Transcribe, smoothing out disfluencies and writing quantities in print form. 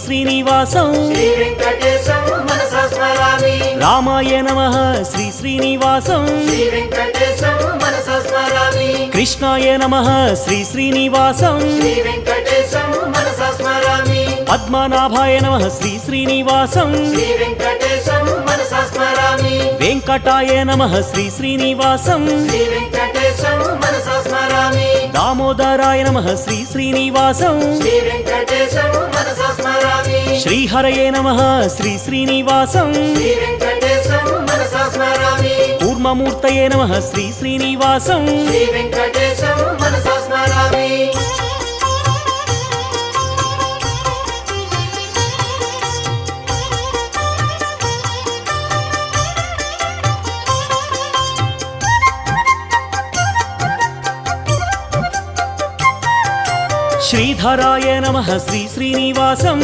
శ్రీనివాసం శ్రీ వెంకటేశం మనసా స్మరామి రామాయ నమః శ్రీ శ్రీనివాసం శ్రీ వెంకటేశం మనసా స్మరామి కృష్ణాయ నమః శ్రీ శ్రీనివాసం శ్రీ వెంకటేశం మనసా స్మరామి పద్మనాభాయ నమః శ్రీ శ్రీనివాసం శ్రీ వెంకటేశం మనసా స్మరామి వెంకటాయ నమః శ్రీ శ్రీనివాసం శ్రీ వెంకటేశం మనసా స్మరామి దామోదరాయ నమః శ్రీ శ్రీనివాసం శ్రీ వెంకటేశం మనసా స్మరామి శ్రీహరయే నమః శ్రీ శ్రీనివాసం శ్రీ వెంకటేశం మనసా స్మరామి కూర్మమూర్తయే నమః శ్రీ శ్రీనివాసం శ్రీ వెంకటేశం మనసా స్మరామి శ్రీధరాయ నమః శ్రీ శ్రీనివాసం